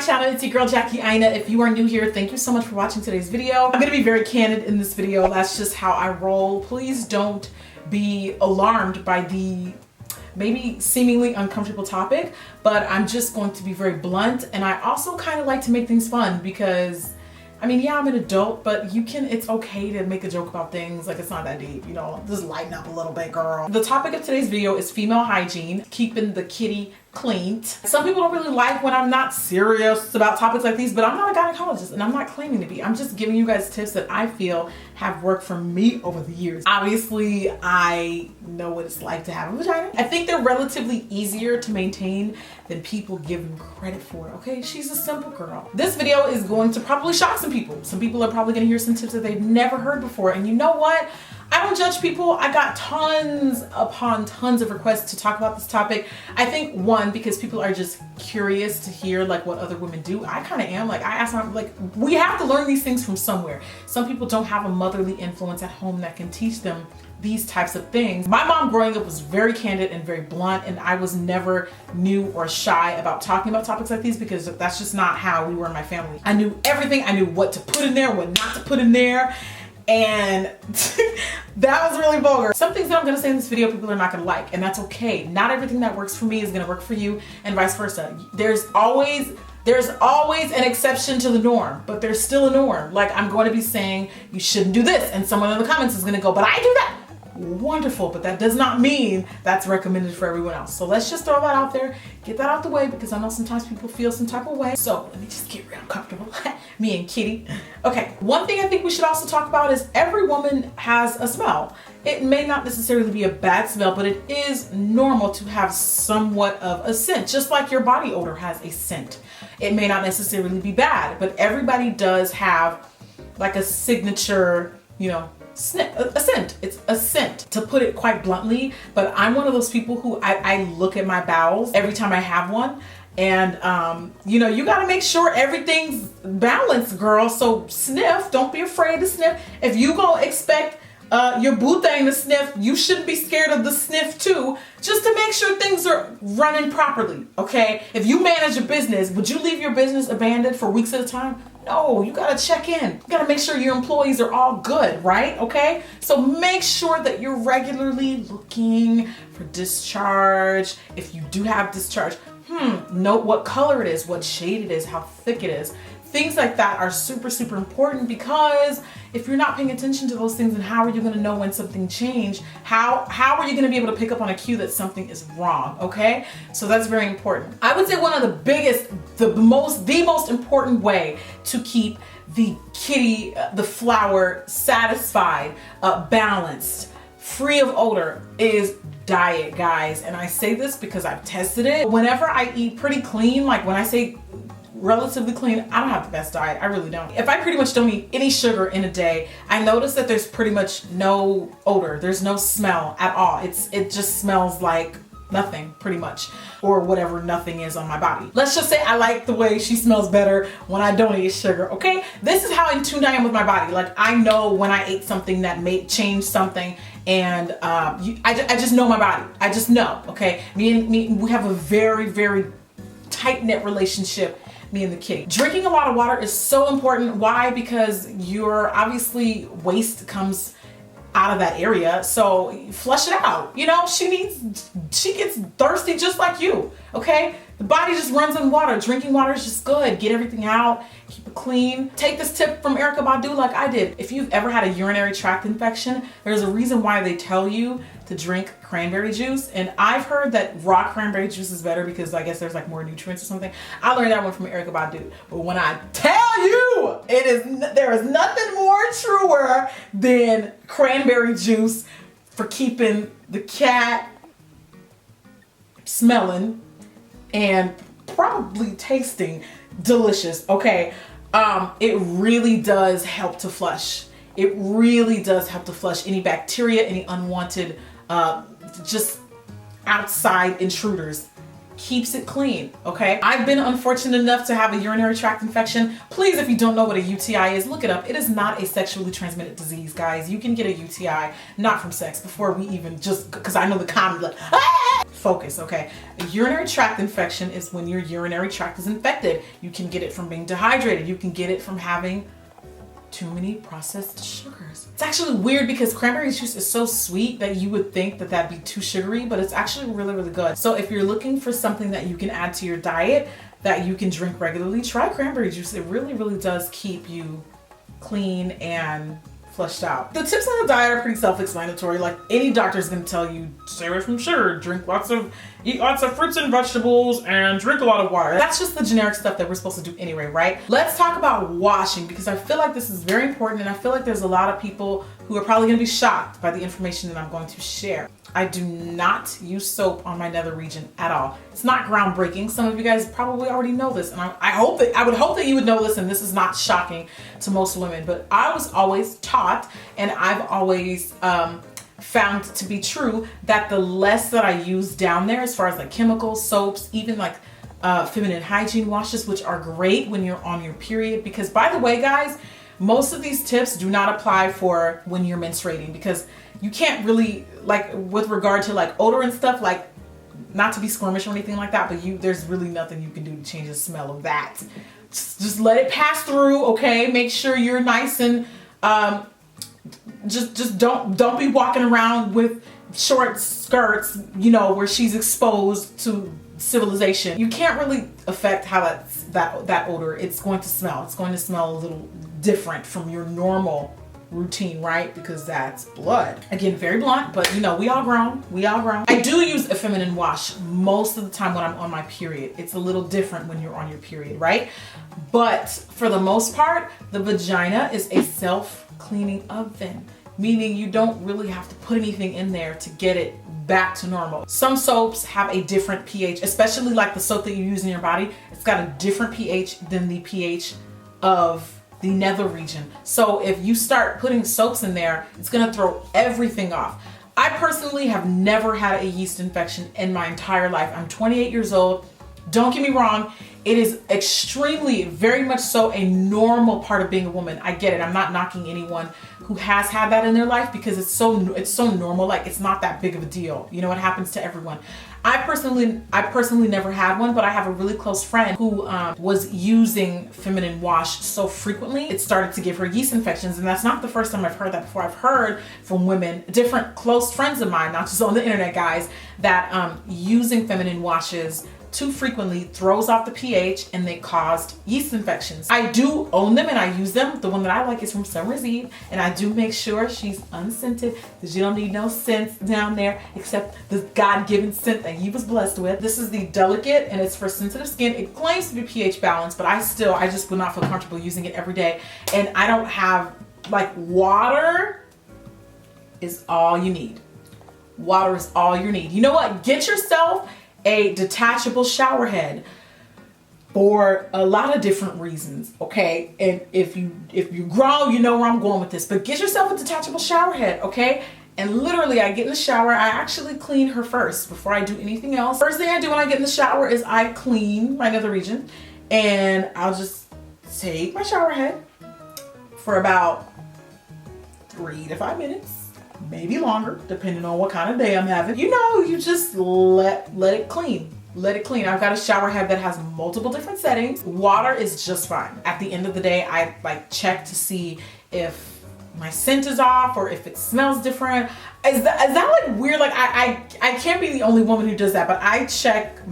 channel. It's your girl Jackie Aina. If you are new here, thank you so much for watching today's video. I'm gonna be very candid in this video. That's just how I roll. Please don't be alarmed by the maybe seemingly uncomfortable topic, but I'm just going to be very blunt, and I also kind of like to make things fun because I mean, yeah, I'm an adult, but it's okay to make a joke about things. Like, it's not that deep, you know, just lighten up a little bit, girl. The topic of today's video is female hygiene, keeping the kitty cleaned. Some people don't really like when I'm not serious about topics like these, but I'm not a gynecologist and I'm not claiming to be. I'm just giving you guys tips that I feel have worked for me over the years. Obviously, I know what it's like to have a vagina. I think they're relatively easier to maintain than people give them credit for, okay? She's a simple girl. This video is going to probably shock some people. Some people are probably gonna hear some tips that they've never heard before, and you know what? I don't judge people. I got tons upon tons of requests to talk about this topic. I think one, because people are just curious to hear like what other women do. I kind of am. Like, I ask them, like, we have to learn these things from somewhere. Some people don't have a motherly influence at home that can teach them these types of things. My mom growing up was very candid and very blunt, and I was never new or shy about talking about topics like these because that's just not how we were in my family. I knew everything. I knew what to put in there, what not to put in there. And that was really vulgar. Some things that I'm gonna say in this video people are not gonna like, and that's okay. Not everything that works for me is gonna work for you, and vice versa. There's always an exception to the norm, but there's still a norm. Like, I'm going to be saying you shouldn't do this, and someone in the comments is gonna go, but I do that. Wonderful, but that does not mean that's recommended for everyone else. So let's just throw that out there, get that out the way, because I know sometimes people feel some type of way. So let me just get real comfortable. Me and Kitty. Okay, one thing I think we should also talk about is every woman has a smell. It may not necessarily be a bad smell, but it is normal to have somewhat of a scent, just like your body odor has a scent. It may not necessarily be bad, but everybody does have like a signature, you know, a scent. It's a scent, to put it quite bluntly. But I'm one of those people who I look at my bowels every time I have one, and you know, you got to make sure everything's balanced, girl. So sniff. Don't be afraid to sniff. If you gonna expect your boo thing to sniff, you shouldn't be scared of the sniff too, just to make sure things are running properly, okay? If you manage a business, would you leave your business abandoned for weeks at a time? No, you gotta check in. You gotta make sure your employees are all good, right? Okay? So make sure that you're regularly looking for discharge. If you do have discharge, note what color it is, what shade it is, how thick it is. Things like that are super, super important, because if you're not paying attention to those things, then how are you gonna know when something changed? How are you gonna be able to pick up on a cue that something is wrong, okay? So that's very important. I would say one of the biggest, the most important way to keep the kitty, the flower, satisfied, balanced, free of odor is diet, guys. And I say this because I've tested it. Whenever I eat pretty clean, like when I say relatively clean, I don't have the best diet. I really don't. If I pretty much don't eat any sugar in a day, I notice that there's pretty much no odor. There's no smell at all. It just smells like nothing, pretty much, or whatever nothing is on my body. Let's just say I like the way she smells better when I don't eat sugar, okay? This is how in tune I am with my body. Like, I know when I ate something that may change something, and I just know my body. I just know, okay? We have a very, very tight-knit relationship, me and the kitty. Drinking a lot of water is so important. Why? Because your obviously waste comes out of that area, so flush it out. You know, she gets thirsty just like you, okay? The body just runs on water. Drinking water is just good. Get everything out, keep it clean. Take this tip from Erykah Badu like I did. If you've ever had a urinary tract infection, there's a reason why they tell you to drink cranberry juice, and I've heard that raw cranberry juice is better because I guess there's like more nutrients or something. I learned that one from Erykah Badu. But when I tell you, there is nothing more truer than cranberry juice for keeping the cat smelling and probably tasting delicious, okay? It really does help to flush. It really does help to flush any bacteria, any unwanted, just outside intruders. Keeps it clean, okay? I've been unfortunate enough to have a urinary tract infection. Please, if you don't know what a UTI is, look it up. It is not a sexually transmitted disease, guys. You can get a UTI, not from sex, before we even just, because I know the comment like, ah! focus, okay? A urinary tract infection is when your urinary tract is infected. You can get it from being dehydrated. You can get it from having too many processed sugars. It's actually weird because cranberry juice is so sweet that you would think that that'd be too sugary, but it's actually really, really good. So if you're looking for something that you can add to your diet that you can drink regularly, try cranberry juice. It really, really does keep you clean and flushed out. The tips on the diet are pretty self-explanatory. Like any doctor is going to tell you, stay away from sugar, eat lots of fruits and vegetables, and drink a lot of water. That's just the generic stuff that we're supposed to do anyway, right? Let's talk about washing, because I feel like this is very important, and I feel like there's a lot of people who are probably going to be shocked by the information that I'm going to share. I do not use soap on my nether region at all. It's not groundbreaking. Some of you guys probably already know this, and I would hope that you would know this, and this is not shocking to most women, but I was always taught, and I've always found to be true, that the less that I use down there as far as like chemicals, soaps, even like feminine hygiene washes, which are great when you're on your period, because by the way, guys, most of these tips do not apply for when you're menstruating, because you can't really, like with regard to like odor and stuff, like not to be squirmish or anything like that, but there's really nothing you can do to change the smell of that. Just let it pass through, okay? Make sure you're nice and just don't be walking around with short skirts, you know, where she's exposed to civilization. You can't really affect how that odor. It's going to smell. It's going to smell a little different from your normal routine, right? Because that's blood. Again, very blunt, but you know, we all grown. I do use a feminine wash most of the time when I'm on my period. It's a little different when you're on your period, right? But for the most part, the vagina is a self-cleaning oven, meaning you don't really have to put anything in there to get it back to normal. Some soaps have a different pH, especially like the soap that you use in your body. It's got a different pH than the pH of the nether region. So if you start putting soaps in there, it's gonna throw everything off. I personally have never had a yeast infection in my entire life. I'm 28 years old. Don't get me wrong, it is extremely, very much so, a normal part of being a woman. I get it. I'm not knocking anyone who has had that in their life, because it's so normal. Like, it's not that big of a deal. You know, it happens to everyone. I personally never had one, but I have a really close friend who was using feminine wash so frequently, it started to give her yeast infections. And that's not the first time I've heard that before. I've heard from women, different close friends of mine, not just on the internet, guys, that using feminine washes too frequently throws off the pH and they caused yeast infections. I do own them and I use them. The one that I like is from Summer's Eve, and I do make sure she's unscented, because you don't need no scent down there except the God-given scent that he was blessed with. This is the Delicate, and it's for sensitive skin. It claims to be pH balanced, but I just would not feel comfortable using it every day. And I don't have, like, water is all you need. Water is all you need. You know what? Get yourself a detachable shower head for a lot of different reasons, okay? And if you grow, you know where I'm going with this, but get yourself a detachable shower head, okay? And literally, I get in the shower, I actually clean her first before I do anything else. First thing I do when I get in the shower is I clean my nether region, and I'll just take my shower head for about 3 to 5 minutes. Maybe longer, depending on what kind of day I'm having. You know, you just let it clean. Let it clean. I've got a shower head that has multiple different settings. Water is just fine. At the end of the day, I like check to see if my scent is off or if it smells different. Is that like weird? Like I can't be the only woman who does that, but I check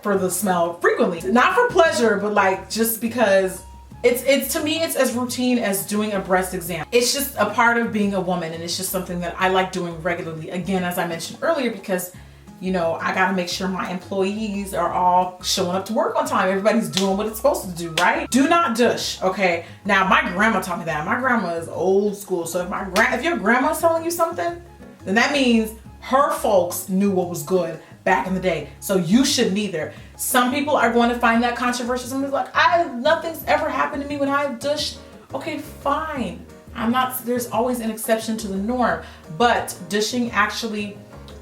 for the smell frequently. Not for pleasure, but like just because it's to me, it's as routine as doing a breast exam. It's just a part of being a woman, and it's just something that I like doing regularly. Again, as I mentioned earlier, because you know, I gotta make sure my employees are all showing up to work on time. Everybody's doing what it's supposed to do, right? Do not douche, okay? Now, my grandma taught me that. My grandma is old school, so if your grandma's telling you something, then that means her folks knew what was good back in the day, so you shouldn't either. Some people are going to find that controversial. Somebody's like, nothing's ever happened to me when I've douched. Okay, fine. There's always an exception to the norm, but douching actually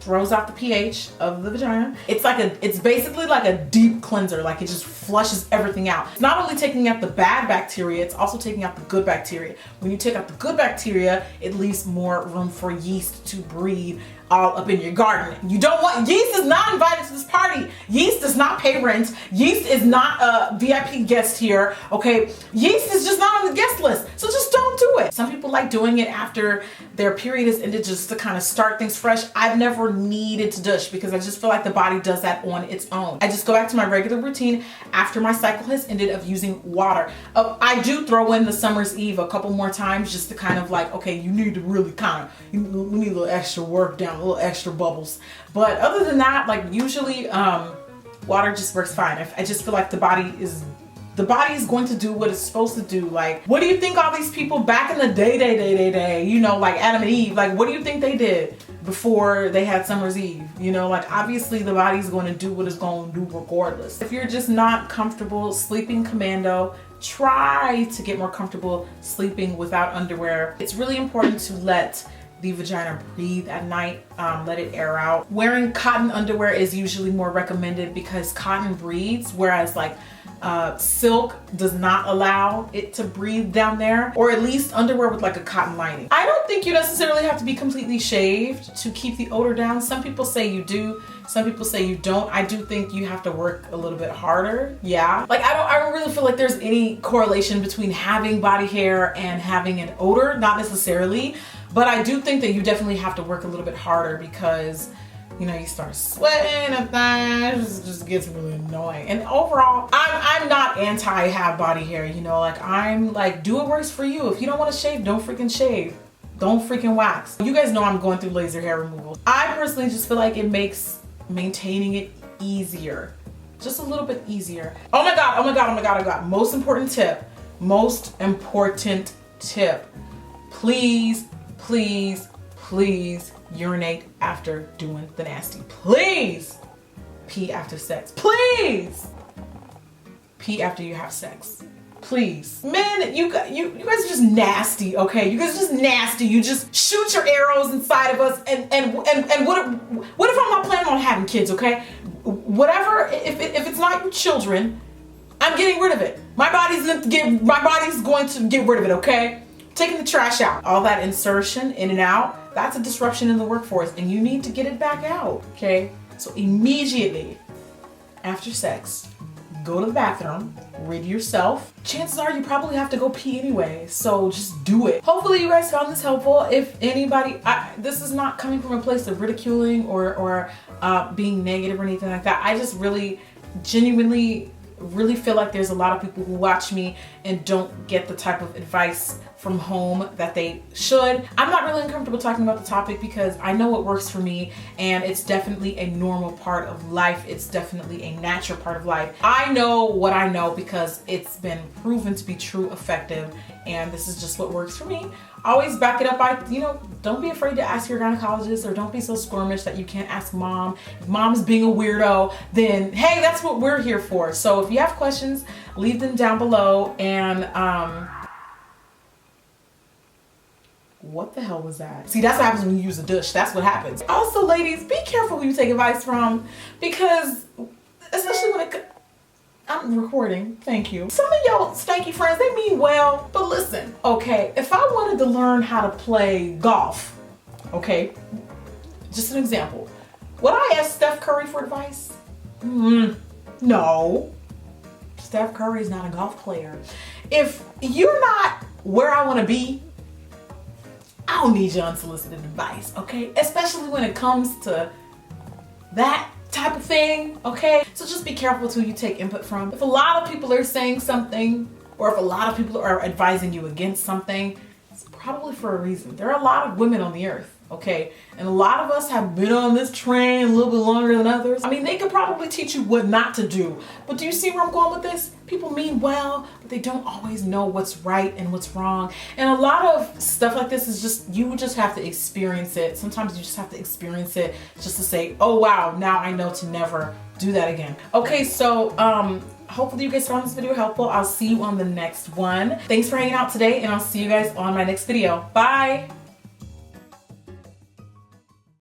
throws out the pH of the vagina. It's basically like a deep cleanser. Like it just flushes everything out. It's not only taking out the bad bacteria, it's also taking out the good bacteria. When you take out the good bacteria, it leaves more room for yeast to breed all up in your garden. You don't want, yeast is not invited to this party. Yeast does not pay rent. Yeast is not a VIP guest here, okay? Yeast is just not on the guest list, so just don't do it. Some people like doing it after their period is ended just to kind of start things fresh. I've never needed to douche because I just feel like the body does that on its own. I just go back to my regular routine after my cycle has ended of using water. I do throw in the summer's eve a couple more times just to kind of like, okay, you need to really we need a little extra work down, a little extra bubbles. But other than that, like usually water just works fine. I just feel like the body is going to do what it's supposed to do. Like, what do you think all these people back in the day, you know, like Adam and Eve, like what do you think they did before they had summer's eve? You know, like obviously the body's going to do what it's going to do regardless. If you're just not comfortable sleeping commando, try to get more comfortable sleeping without underwear. It's really important to let the vagina breathe at night, let it air out. Wearing cotton underwear is usually more recommended because cotton breathes, whereas like silk does not allow it to breathe down there, or at least underwear with like a cotton lining. I don't think you necessarily have to be completely shaved to keep the odor down. Some people say you do, some people say you don't. I do think you have to work a little bit harder. Yeah, like I don't really feel like there's any correlation between having body hair and having an odor, not necessarily, but I do think that you definitely have to work a little bit harder because, you know, you start sweating and things, it just gets really annoying. And overall, I'm not anti have body hair, you know, like I'm like, do what works for you. If you don't want to shave, don't freaking shave. Don't freaking wax. You guys know I'm going through laser hair removal. I personally just feel like it makes maintaining it easier. Just a little bit easier. Oh my God, oh my God, oh my God, oh my God. Most important tip. Please, please, please urinate after doing the nasty. Please pee after sex. Please pee after you have sex. Please. Men, you guys are just nasty, okay? You guys are just nasty. You just shoot your arrows inside of us and what if I'm not planning on having kids, okay? Whatever, if it's not your children, I'm getting rid of it. My body's going to get rid of it, okay? Taking the trash out. All that insertion in and out, that's a disruption in the workforce and you need to get it back out, okay? So immediately after sex, go to the bathroom, rid yourself. Chances are you probably have to go pee anyway, so just do it. Hopefully you guys found this helpful. If anybody, this is not coming from a place of ridiculing or being negative or anything like that. I just really, genuinely really feel like there's a lot of people who watch me and don't get the type of advice from home that they should. I'm not really uncomfortable talking about the topic because I know what works for me and it's definitely a normal part of life. It's definitely a natural part of life. I know what I know because it's been proven to be true, effective, and this is just what works for me. Always back it up by, you know, don't be afraid to ask your gynecologist or don't be so squirmish that you can't ask mom. If mom's being a weirdo, then hey, that's what we're here for. So if you have questions, leave them down below. And what the hell was that? See, that's what happens when you use a douche. That's what happens. Also, ladies, be careful who you take advice from because especially when I'm recording, thank you. Some of y'all stanky friends, they mean well, but listen, okay, if I wanted to learn how to play golf, okay, just an example, would I ask Steph Curry for advice? No. Steph Curry is not a golf player. If you're not where I want to be, I don't need your unsolicited advice, okay? Especially when it comes to that type of thing, okay? So just be careful who you take input from. If a lot of people are saying something, or if a lot of people are advising you against something, it's probably for a reason. There are a lot of women on the earth, okay? And a lot of us have been on this train a little bit longer than others. I mean, they could probably teach you what not to do. But do you see where I'm going with this? People mean well, but they don't always know what's right and what's wrong. And a lot of stuff like this is just, you just have to experience it. Sometimes you just have to experience it just to say, oh wow, now I know to never do that again. Okay, so hopefully you guys found this video helpful. I'll see you on the next one. Thanks for hanging out today and I'll see you guys on my next video. Bye.